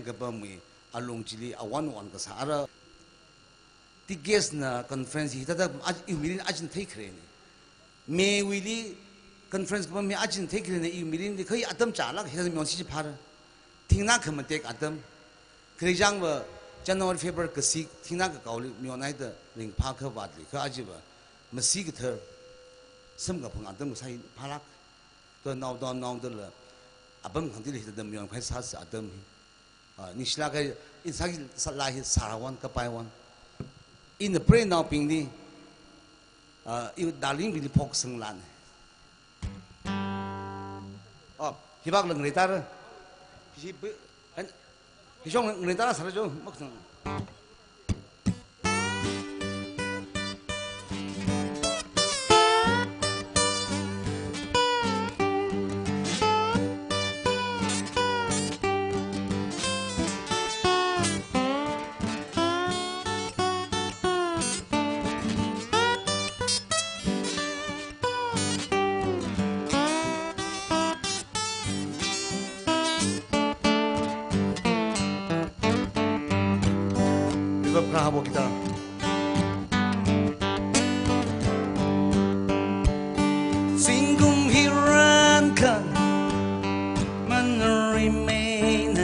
cái bơm mì along chili awan wan cái sao thì guest na conference hi ta imilin ajin thấy khere ne me wili conference cái me ajin thấy khere ne imilin thì khơi atom chala he me onsi phar thingna kham tek atom khere jang ba January February cái si thingna cái kauli me onai da ring pha kha wat li kha ajiba masi cái thơ sam ga phang atom cái sai phalak to now da la abam khang ti le da me on phai sa sa atom nisla cái insagi salai sarawan ka paiwan in the brain now ping ni you darling will pok sung lan hi bak leng retar hi jong leng retar sa jo mak sung Bravo kita. Singum hiran kan man remain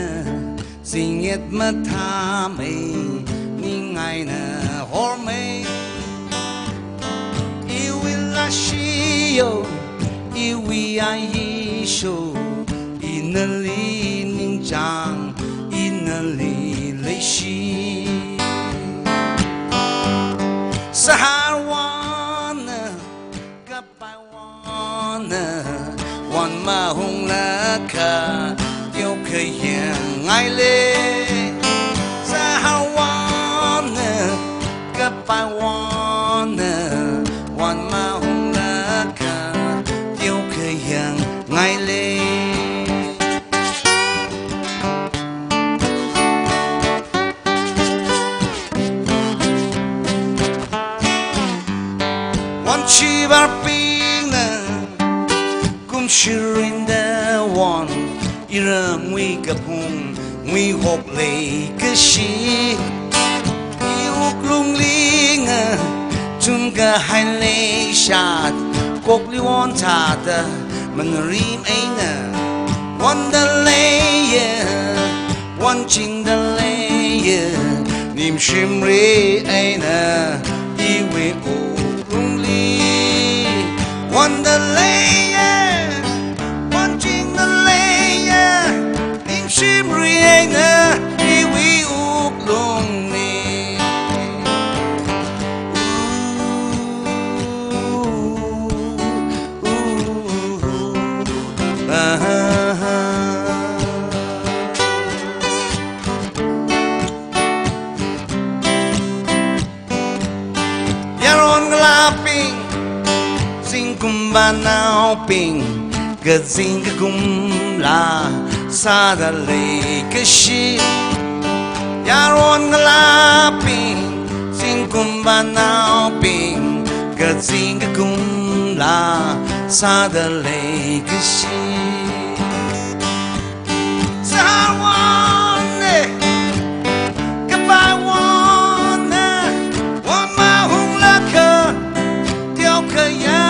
singet matame ningai na horme I will ashio I we ai sho inali ningjang inali leishi Saharwana, Kapaiwana, one mahung laka, tiêu khơi yang ai lê. Saharwana, Kapaiwana, one mahung laka, tiêu khơi yang ai lê. Chi bar ping na kum shirin da won ira ngui ka phung ngui hok le ka shi I uk lung ling chun ka hai le shat kok li won cha da man rim ai na won da le won ching da le nim shim re ai na I we o Wonderland, watching the land, in Shimriana, we walk lonely. You're on laughing. Kum ba nao ping ga zing ga kum la sa da le ga shi ya ron ga la ping sing kum ba nao ping ga zing ga kum la sa da le ga shi sa wan ne ga ba wan ne wan ma hung la ka tiêu ka ya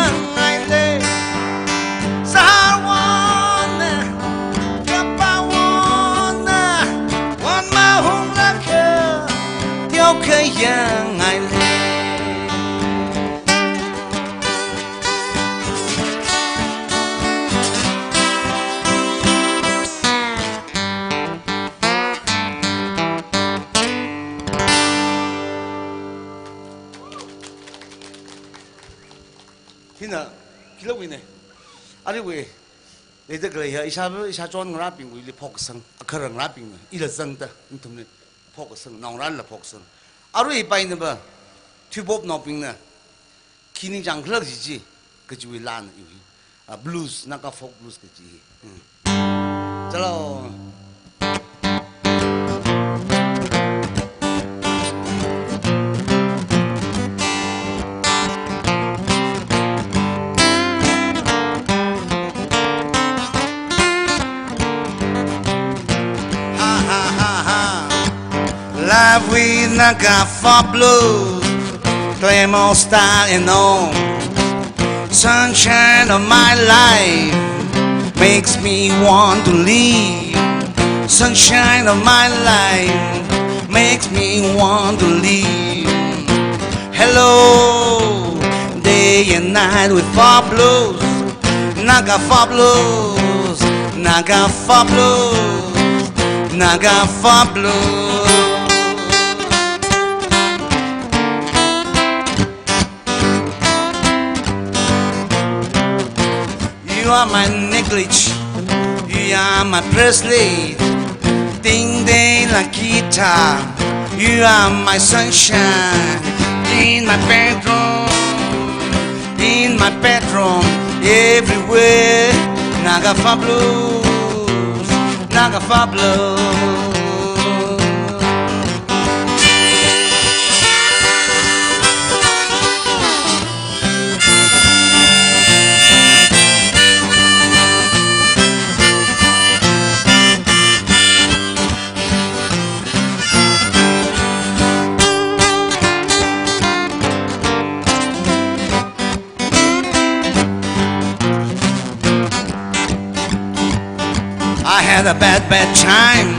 yang ai le Hina kilo wine ari we le de gre ya isa chon ngra ping wi le phok sang akharang ra ping I la sang ta tum ne phok sang nong ran la phok sang Aru ipai na ba tubop no ping na kini jang khlak ji ji ke ju lan yu blues na ka folk blues ke ji chalo ha ha ha life with Nagafa blues, glamour style and all. Sunshine of my life makes me want to leave. Sunshine of my life makes me want to leave. Hello, day and night with far blues, Nagafa blues, Nagafa blues, Nagafa blues. You are my necklace, you are my bracelet, ding ding la guitar. You are my sunshine in my bedroom, everywhere. Nagafa blues, Nagafa blues. I had a bad time.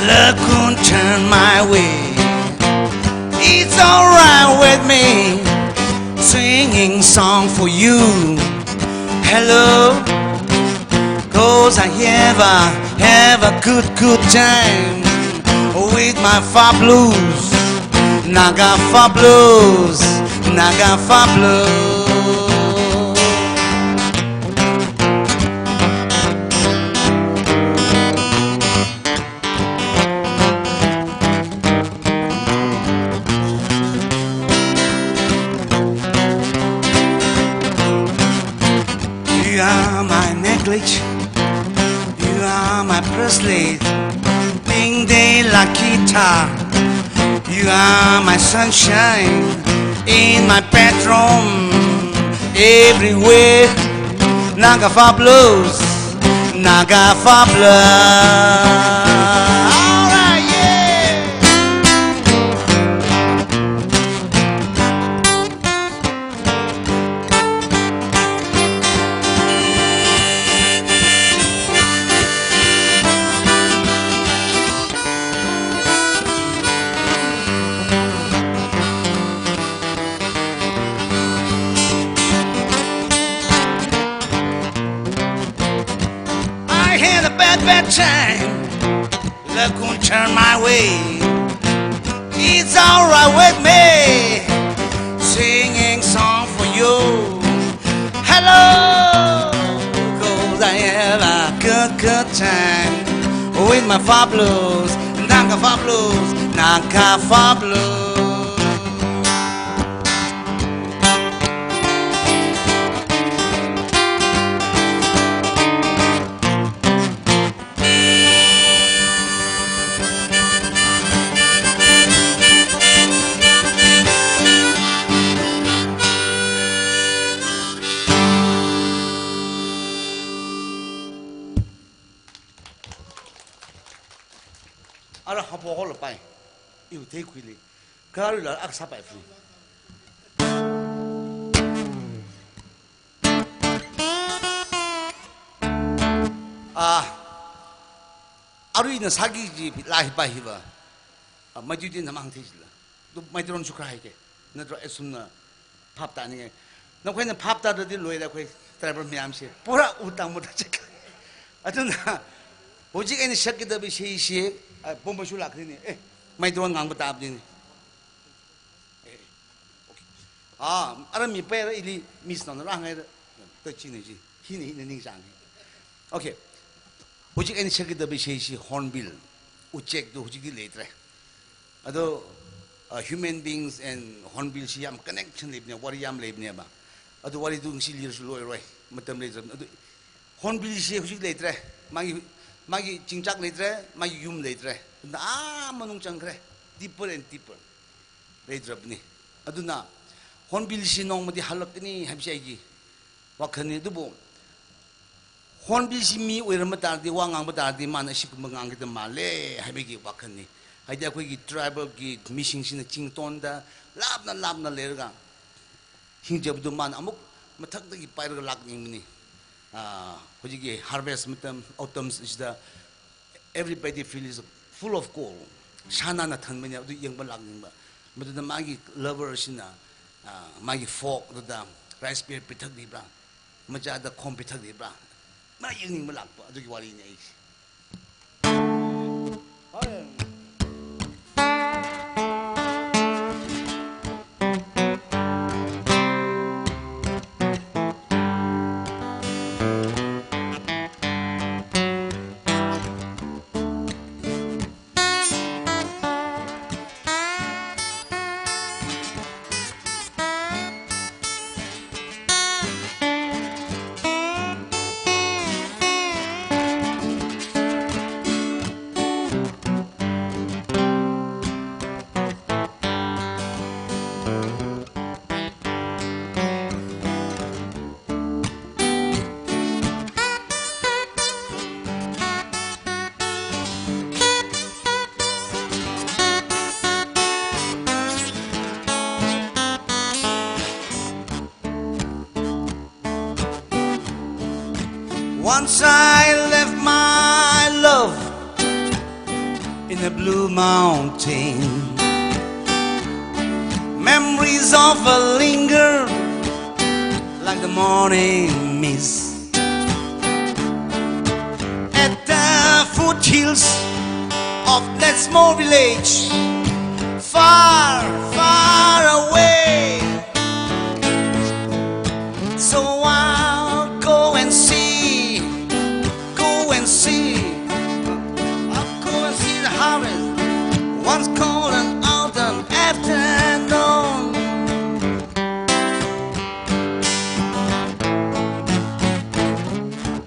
Luck couldn't turn my way. It's alright with me, singing song for you. Hello, 'cause I have a good time with my far blues, Nagafa blues, Nagafa blues. You are my necklace, you are my bracelet, ding ding la guitar. You are my sunshine in my bedroom, everywhere. Nagafa blues, Nagafa blues. Alright, yeah. I had a bad time. Luck won't turn my way. It's alright with me, singing song for you. Hello, 'cause I have a good time with my far blues, Nagafa blues, Nagafa blues. Ara hapo hol pai, you take quickly. Karula aksa pai fu. Aru ina sagi ji lahi pai hiba. Majudi namang thijla. Du maidron sukrai ke. Nadro esumna phap ta ni. Na khoi na phap ta de loi da khoi driver myam se. Pura utang mo da chek. Atuna hojik ani shakki da bi she bomba shu lakri ni. Maidron ngang ba tab ni. Ara mi pe ili mis na rang ai da chi ni ji. Hi ni ning sang. Okay. Hojik ani shakki da bi she hornbill. Uchek do hojik di letre. Ado human beings and hornbill si yam connection lebne wari yam lebne ba. Ado wari du si lir su loi roi matam le jam. Ado hornbill si hojik letre. Magi chingchak letre, magi yum letre. Na manung changkre deeper and deeper. Letre ni. Ado na hornbill si nong madi halak ni habsi ai wakhani dubo. Hornbill si mi oiram ta di wangang ba ta di man si kumangang kita male habigi wakhani. ꯍꯥꯏꯗꯤ ꯑꯩꯈꯣꯏꯒꯤ ꯇ꯭ꯔꯥꯏꯕꯦꯜꯒꯤ ꯃꯤꯁꯤꯡꯁꯤꯅ ꯆꯤꯡꯇꯣꯟꯗ ꯂꯥꯞꯅ ꯂꯥꯞꯅ ꯂꯩꯔꯒ ꯍꯤꯡꯖꯕꯗꯨ ꯃꯥꯅ ꯑꯃꯨꯛ ꯃꯊꯛꯇꯒꯤ ꯄꯥꯏꯔꯒ ꯂꯥꯛꯅꯤꯡꯕꯅꯤ ꯍꯧꯖꯤꯛꯀꯤ ꯍꯥꯔꯚꯦꯁ ꯃꯇꯝ ꯑꯣꯇꯝꯁꯤꯗ everybody feels full of coal ꯁꯥꯟꯅꯅ ꯊꯟꯕꯅꯤ ꯑꯗꯨ ꯌꯦꯡꯕ ꯂꯥꯛꯅꯤꯡꯕ ꯃꯗꯨꯗ ꯃꯥꯒꯤ ꯂꯚꯔꯁꯤꯅ ꯃꯥꯒꯤ ꯐꯣꯛꯗꯨꯗ ꯔꯥꯏꯁ ꯄꯤꯌꯔ ꯄꯤꯊꯛꯂꯤꯕ꯭ꯔꯥ ꯃꯆꯥꯗ ꯈꯣꯝ ꯄꯤꯊꯛꯂꯤꯕ꯭ꯔꯥ ꯃꯥ ꯌꯦꯡꯅꯤꯡꯕ ꯂꯥꯛꯄ ꯑꯗꯨꯒꯤ ꯋꯥꯔꯤꯅꯤ ꯑꯩꯁꯦ Once I left my love in a blue mountain. Memories of her linger like the morning mist at the foothills of that small village, far, far away. So I'll go and see. I'll go and see the harvest. Once cold and autumn afternoon.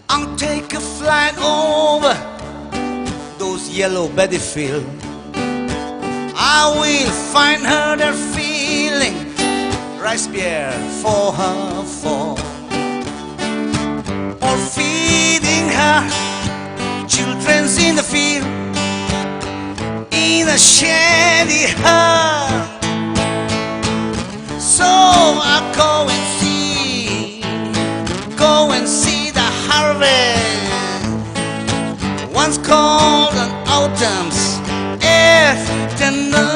I'll take a flight over those yellow paddy fields. I will find her there feeling rice beer for her fall, or feeding her children's in the field in a shady hut. So I'll go and see the harvest. Once cold on autumn's afternoon.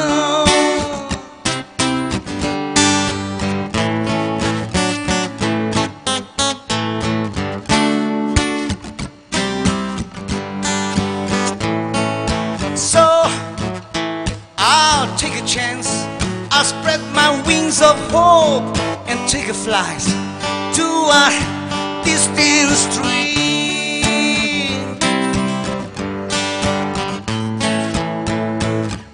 Chance, I'll spread my wings of hope and take a flight to a distant stream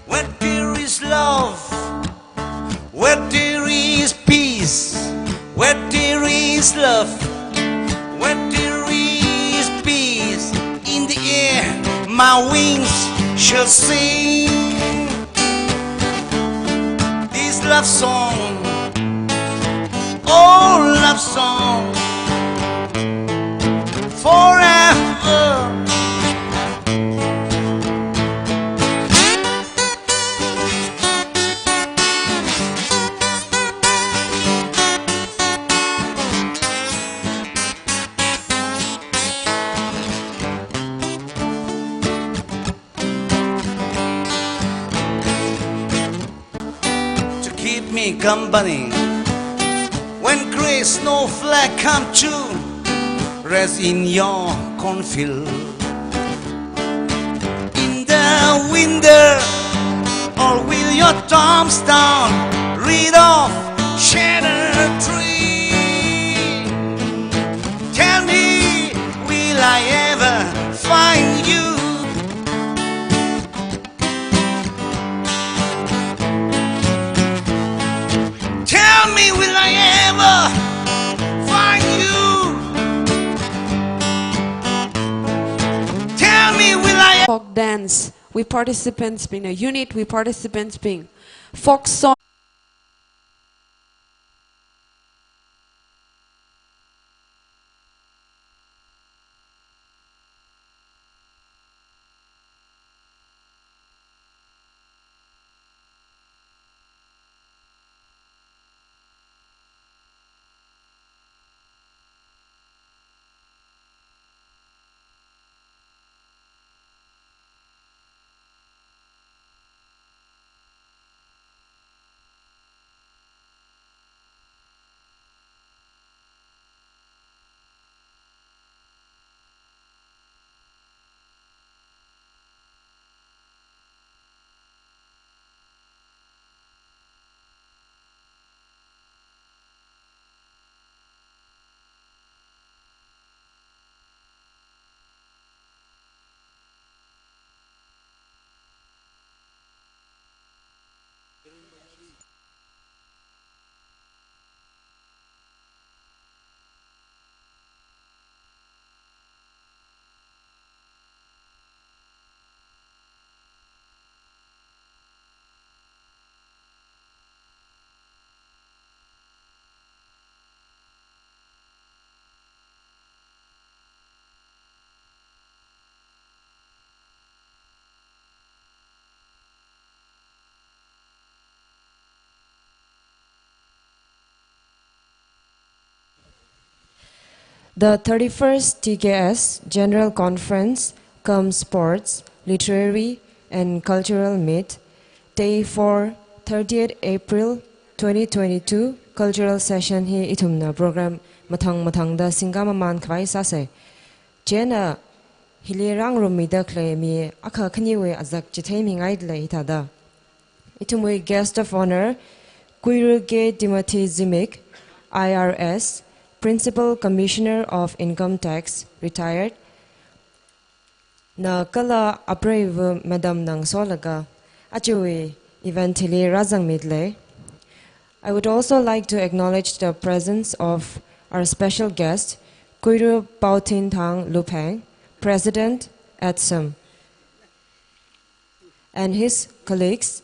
where there is love, where there is peace, where there is love, where there is peace. In the air, my wings shall sing love song, oh love song, forever. Me company when gray snowflake come to rest in your cornfield in the winter, or will your tombstone read off shattered tree? Tell me, will I ever find you? Tell me, will I ever find you? Tell me, will I Folk dance, we participants being a unit, we participants being folk song. The 31st TKS General Conference cum Sports, Literary and Cultural Meet, Day 4, 30th April 2022 Cultural Session hi itumna program mathang da singama man khwai sa se. Jena hilirang rumida kle mi akha khniwe azak chithei mi ngai le itada. Itumui guest of honor Kuiruge Timothy Zimik, IRS, Principal Commissioner of Income Tax, retired. Na kala apraiv Madam nang solaga achewe eventually razang midle. I would also like to acknowledge the presence of our special guest, Kuiru Pautin Thang Lupeng, President at SIM, and his colleagues.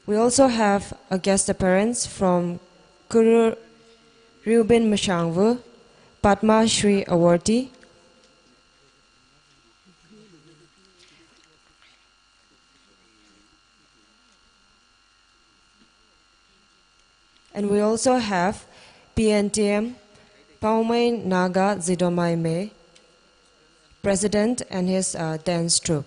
We also have a guest appearance from Kuru Reuben Mashangvu, Padma Shri awardee, and we also have PNTM Paumain Naga Zidomai Me, President and his dance troupe.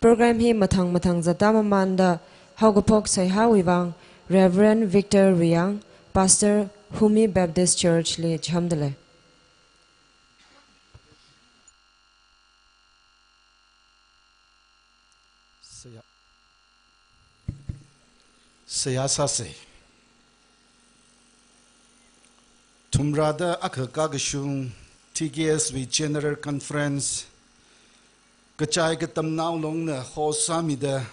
Program hi mathang zatama manda haugapok sai hawivang Reverend Victor Riang, Pastor Humi Baptist Church li Jhamdale. Siyasa se Tumrada akagagashung TKSV General Conference Kachai katam now long na hosamida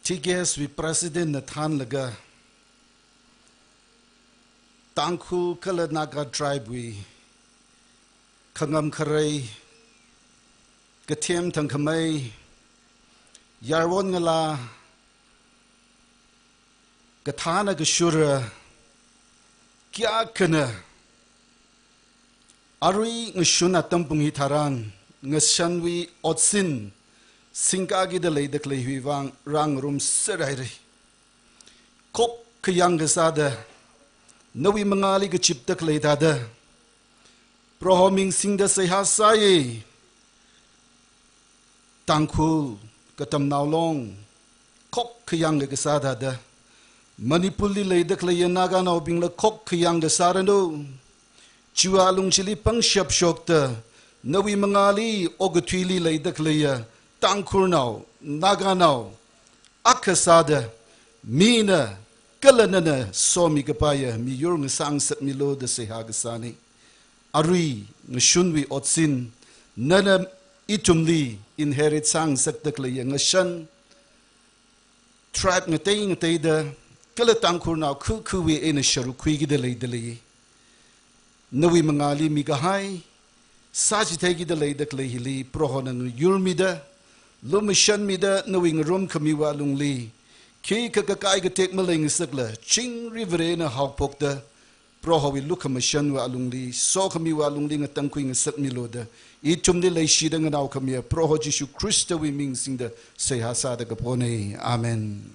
TKSV President na than laga Tangkhul kala naga tribe we Kangam Karai Katiem Tangkamay Yarwon ngala Gathana Gashura Kya kana Arui ngshuna tampung hitaran Ngashanwi otsin Singagi de lay de klehivang rang room serairi Kop kayang gasada Nawi mangali gachip de kleidada Prohoming sing the sehasaye Tangkhul katam naulong Kop kayang gasada da Manipuli lay the klayanaga now being the kop kayang gasarano Chualung chili pang shop shokta Nawi mangali ogatwili lay the klaya Tangkhul now naga now Akasada Mina Kalanana somi kapaya mi yor sang sat milo de sehagasani Arui ngshunwi otsin nana itumli inherit sang sat the klaya ngashan Tribe ngatay da Kala Tangkhul now kuwi in a sharukwigi de lay delay. Nawi mangali migahay, sajitegi de lay de klehili, prohonan yurmida, lumishan mida, knowing room kamiwa lungli, ki kakakai take maling sagla, ching river in a hawpokda, prohowi lukamashanwa lungli, so kamiwa lungling a tankwing a set miloda, itum de lay shidang and alkamia, proho Jishu Christa we ming sing the say hasada kapone, amen.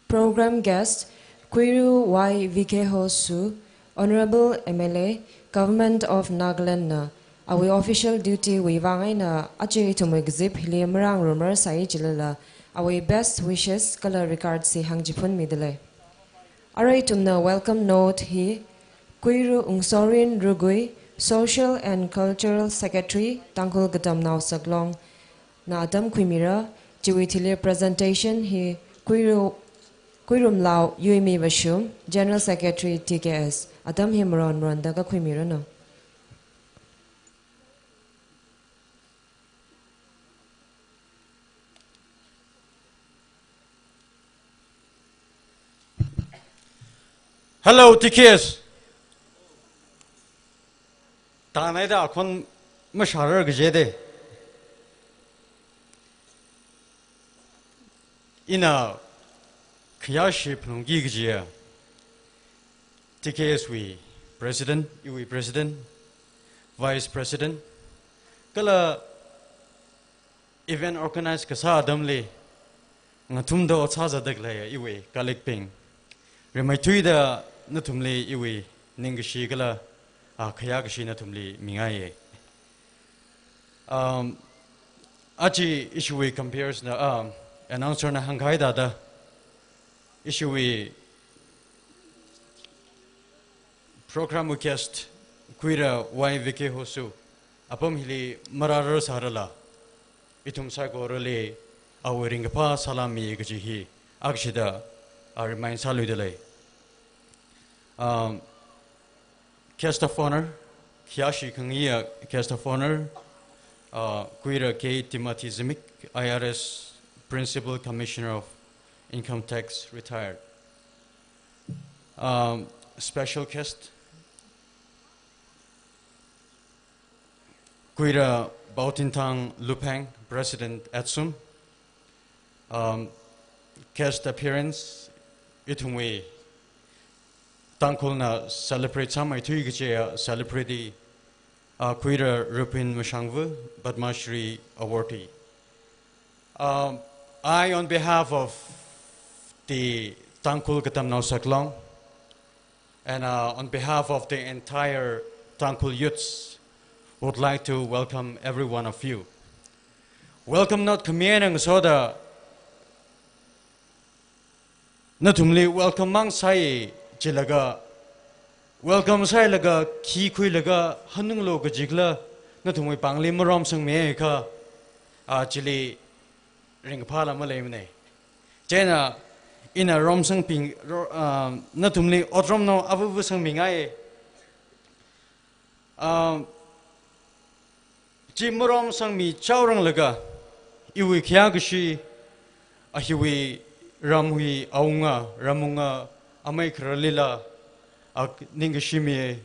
Program guest Kuiru Y. VK Hosu, Honorable MLA, Government of Nagaland na awi official duty we wangay na achi tumigzip hili marang rumor sa ijilala awi best wishes kala regard si hangjipun midale. Aray tumna welcome note hi Kuiru Ungsorin Rugui, Social and Cultural Secretary, Tangkhul Gadam Nau Saglong na Adam Kwimira, jiwitili presentation hi Kuirum Lau Yuimi Vashum, General Secretary TKS, Adam Himron Randaga Kwimirano. Hello TKS. Tanayda akon masharar gajede. Ina Kyashi Pnongi TKS we President, President, Vice President, kala event organized kasa adamli ngatum do chaza daglaya iwe collecting remai tuida natumli iwe ningshi kala khaya gashi natumli mingaye achi issue compares na announcer na hangai da issue program guest kuira YVK hosu apam hili mararar sarala itum sa gorale awering pa salami gaji akshida remind saludale guest of honor Kyashi Kangia guest of honor Kuira K. Timothy Zimik, IRS Principal Commissioner of Income Tax, retired. Special guest Kuira Bautintang Lupang, President Atsum. Guest appearance Itungwe Tangkhul na celebrate samai tuigache celebrate Kuira Rupin Mashangvu, Badmashri awardee. I, on behalf of the Tangkhul Katamnao Saklong, and on behalf of the entire Tangkhul youths, would like to welcome every one of you. Welcome not Kamienang Soda Natumli, welcome Mang Sai Chilaga. Welcome sai laga ki kui laga hanung lo ka jigla na thumoi pangli marom sang me ka chili ring phala ma le mne chena ina rom sang ping na thumli otrom no abu sang mingai chi marom sang mi chaurang laga iwi khya gshi a hiwi ramhui aunga ramunga amai khralila Ningashimi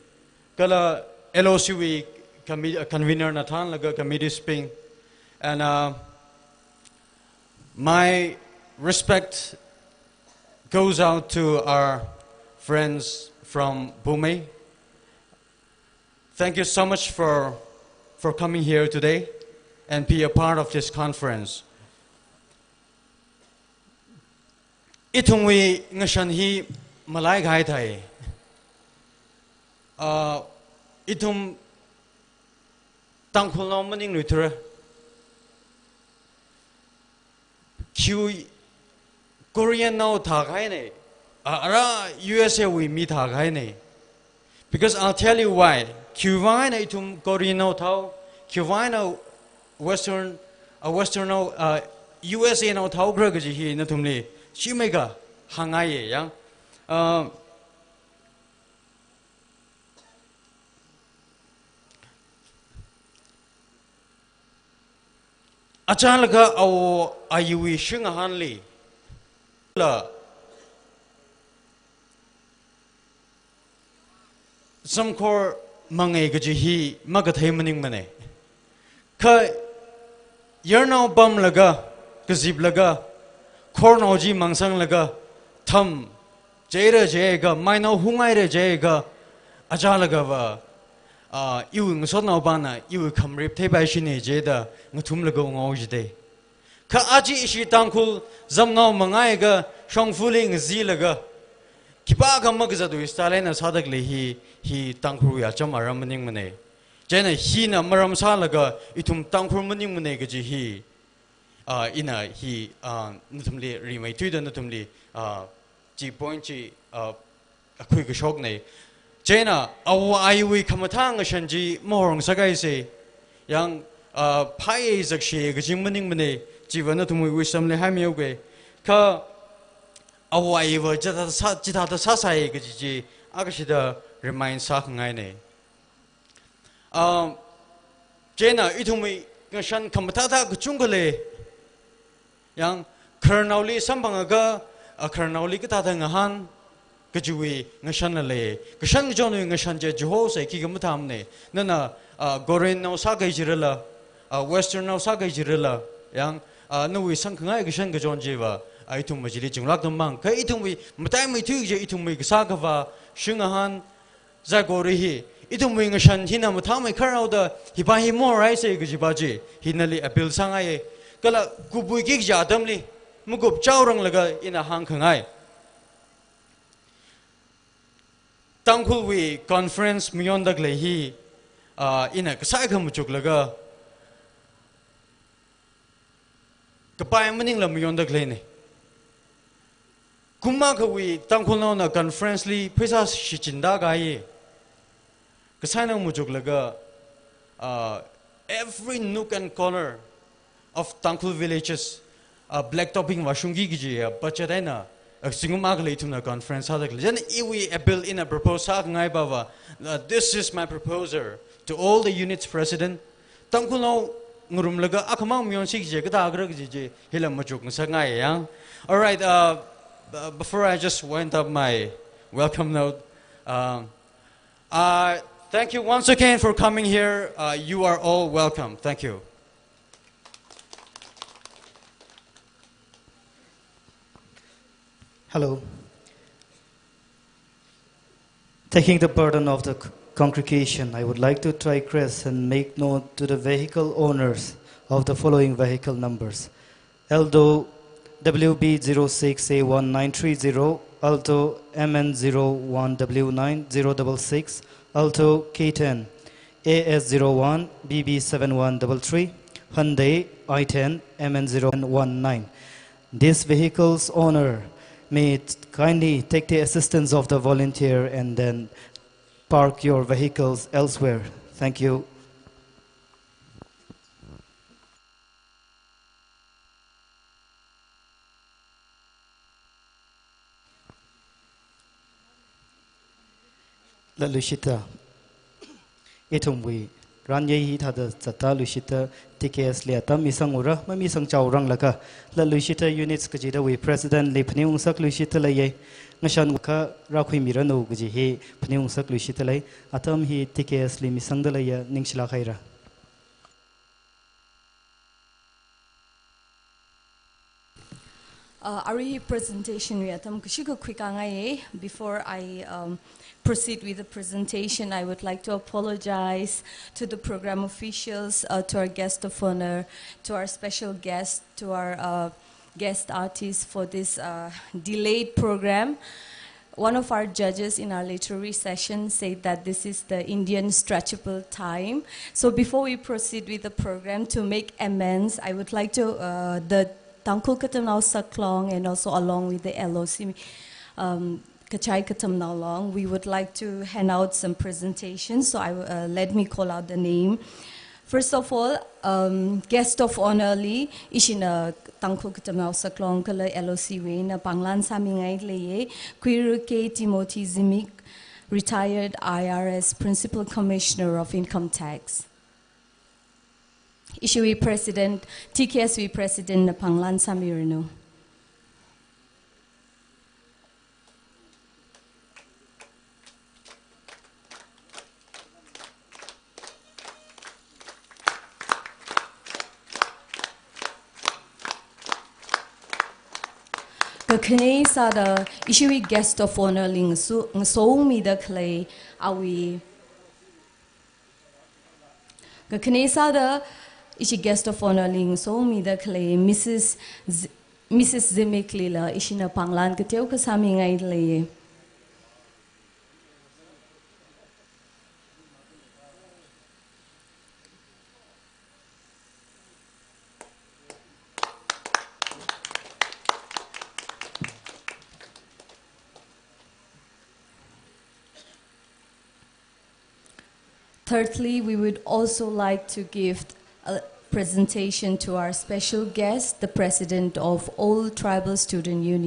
Kala LOCW convener Nathan Laga committee sping and my respect goes out to our friends from Bume. Thank you so much for coming here today and be a part of this conference. Itungwi ngashanhi malai gai thai itum Tangkhul no maning nutra Q Korean no thagai ne ara USA we meet thagai ne because I'll tell you why Q wine itum Korean no thau Q wine no western no USA no thau gra gaji hi na tumli shimega hangai yang Achalaga aw ayui shinga hanli la samkor mangai gaji hi magathai maning mane ka yarnau bam laga gazib laga khornauji mangsang laga tham jera jega mainau hungai re jega achalaga wa iu ngasot nau bana iu khamrip thei bai shine jeda ngathum lago ngau jide ka aji ishi Tangkhul zamnau mangai ga shongfuling zilaga kipa ga magza du istalena sadak le hi Tangkhul ya chamaram maning mane jena hi na maram salaga itum Tangkhul maning mane ga ji hi ina hi natumli rimai tuida natumli ji point ji akhui ga shok ne Jena, awa ayui kamatang shanji morong sagay se yang paye zakshe gajing maning mane jivana tumui wisdom le hamioge ka awa aywa jita sasai gajiji agashida remind sak ngai ne Jena itumi ngashan kamatata gachungale yang karnauli sambangaga karnauli kitata ngahan Kajui ngashan le kashan jonu ngashan je johose ki gamutamne nana goren no sagai jirala western no sagai jirala yang nui sangkhangai gashan gajon jewa aitum majili junglak damang ka itum wi matai mai thu je itum mi gasagawa shingahan zagori hi itu muing shan hina muthang mai kharau da hipa hi mo rai se gi baji hinali appeal sangai kala kubui gi jadam li mugup chaurang laga ina hang khangai Tangkhul we conference miyon dak le hi ina kasai kham chuk laga kapai maning la miyon dak le ne kuma ka we Tangkhul na conference li phaisa shichinda ga yi kasai na mu chuk laga every nook and corner of Tangkhul villages black topping washungi gi ji bachadaina singuma ga leituna conference ha dak jan iwi a bill in a proposal ngai bawa this is my proposal to all the units president Tangkhul no ngurum laga akhmang myon sik je ga dagra gi je hilam machuk sa ngai yang all right before I just wind up my welcome note thank you once again for coming here you are all welcome thank you. Hello. Taking the burden of the congregation, I would like to digress and make known to the vehicle owners of the following vehicle numbers. Aldo WB06A1930, Alto MN01W9066, Alto K10 AS01 BB7133, Hyundai i10 MN019. This vehicle's owner may kindly take the assistance of the volunteer and then park your vehicles elsewhere. Thank you. La Lushita, Itumwi, Ranye Hita Zata Lushita, TKS Liata Misangura, Mamisang Chaurang Laka, La Lushita units Kajita, we President Lipniung Sak Lushita Lay, Nashan Waka, Rakwi Mirano Guji, Pniung Sak Lushita Lay, Atam he TKS Limisang Dalaya, Ningshla Kaira. Our presentation before I proceed with the presentation, I would like to apologize to the program officials, to our guest of honor, to our special guest, to our guest artists for this delayed program. One of our judges in our literary session said that this is the Indian stretchable time. So before we proceed with the program, to make amends, I would like to, the Tangkhul Katam Nau Saklong and also along with the LOC, Kachai Katam Nau Long, we would like to hand out some presentations. So let me call out the name. First of all, guest of honor li ishina Tangkhul Katam Nau Saklong kala LOC we na Panglan Samingai leye Kwiru K. Timothy Zimik, retired IRS Principal Commissioner of Income Tax. Ishui President, TKSW President Panglan Samirino. Kakane sada ishui guest of honor ling so mi da clay awi. Kakane sada ishi guest of honor ling so mi da clay Mrs. Zimik lila ishina Panglan kateu kasami ngai leye. Thirdly, we would also like to give a presentation to our special guest, the President of All Tribal Student Union.